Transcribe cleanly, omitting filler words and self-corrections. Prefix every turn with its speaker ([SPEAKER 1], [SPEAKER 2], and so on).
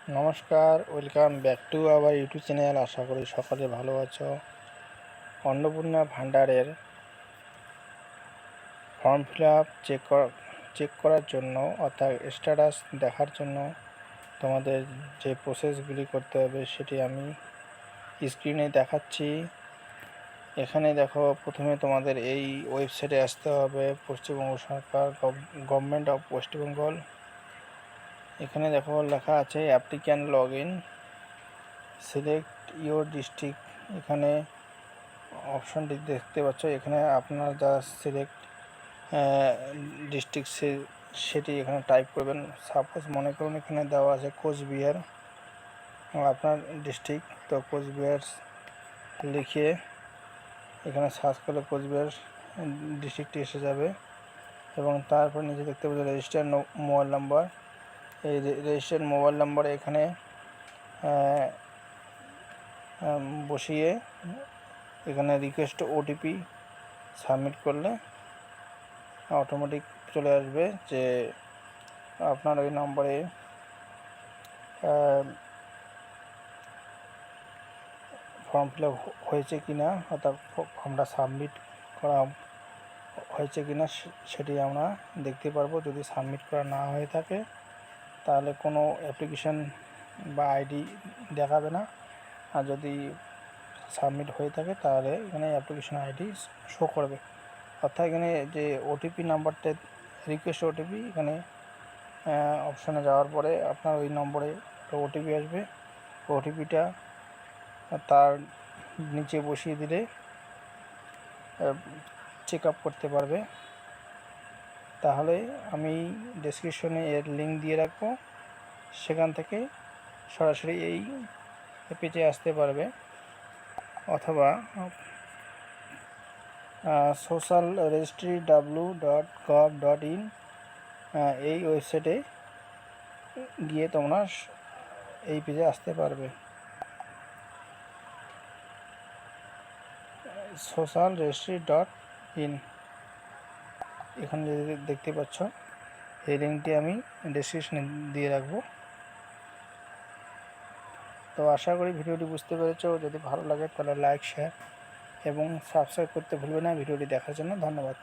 [SPEAKER 1] নমস্কার, welcome back to our YouTube channel. আশা করি সকলে ভালো আছো। অন্নপূর্ণা ভাণ্ডারের ফর্ম ফিল আপ চেক করার জন্য, অর্থাৎ স্ট্যাটাস দেখার জন্য তোমাদের যে প্রসেসগুলি করতে হবে সেটি আমি স্ক্রিনে দেখাচ্ছি। এখানে দেখো, প্রথমে তোমাদের এই ওয়েবসাইটে আসতে হবে, পশ্চিমবঙ্গ সরকার, গভর্নমেন্ট অফ ওয়েস্ট বেঙ্গল। এখানে দেখো লেখা আছে applicant log in, select your district. এখানে অপশানটি দেখতে পাচ্ছ। এখানে আপনারা যা সিলেক্ট ডিস্ট্রিক্ট সেটি এখানে টাইপ করবেন। সাপোজ মনে করুন এখানে দেওয়া আছে কোচবিহার, আপনার ডিস্ট্রিক্ট, তো কোচবিহার লিখে এখানে সার্চ করলে কোচবিহার ডিস্ট্রিক্টটি এসে যাবে। এবং তারপর নিচে দেখতে পাচ্ছি রেজিস্টার মোবাইল নাম্বার। এই রেজিস্টার্ড মোবাইল নাম্বারে এখানে বসিয়ে এখানে রিকোয়েস্ট ওটিপি সাবমিট করলে অটোমেটিক চলে আসবে যে আপনার ওই নম্বরে ফর্ম ফিল আপ হয়েছে কি না, অর্থাৎ ফর্মটা সাবমিট করা হয়েছে কি না সেটি আমরা দেখতে পারবো। যদি সাবমিট করা না হয়ে থাকে তাহলে কোনো অ্যাপ্লিকেশান বা আইডি দেখাবে না, আর যদি সাবমিট হয়ে থাকে তাহলে এখানে অ্যাপ্লিকেশান আইডি শো করবে। অর্থাৎ এখানে যে ওটিপি নাম্বারটা, রিকোয়েস্ট ওটিপি, এখানে অপশানে যাওয়ার পরে আপনার ওই নম্বরে ওটিপি আসবে। ওটিপিটা তার নিচে বসিয়ে দিলে চেক আপ করতে পারবে। তাহলে আমি ডেসক্রিপশনে এর লিঙ্ক দিয়ে রাখবো, সেখান থেকে সরাসরি এই পেজে আসতে পারবে, অথবা সোশ্যাল রেজিস্ট্রি www.gov.in এই ওয়েবসাইটে গিয়ে তোমরা এই পেজে আসতে পারবে। social-registry.in এখানে দেখতে পাচ্ছ, এই লিঙ্কটি আমি ডেসক্রিপশনে দিয়ে রাখবো। তো আশা করি ভিডিওটি বুঝতে পেরেছো। যদি ভালো লাগে তাহলে লাইক, শেয়ার এবং সাবস্ক্রাইব করতে ভুলবে না। ভিডিওটি দেখার জন্য ধন্যবাদ।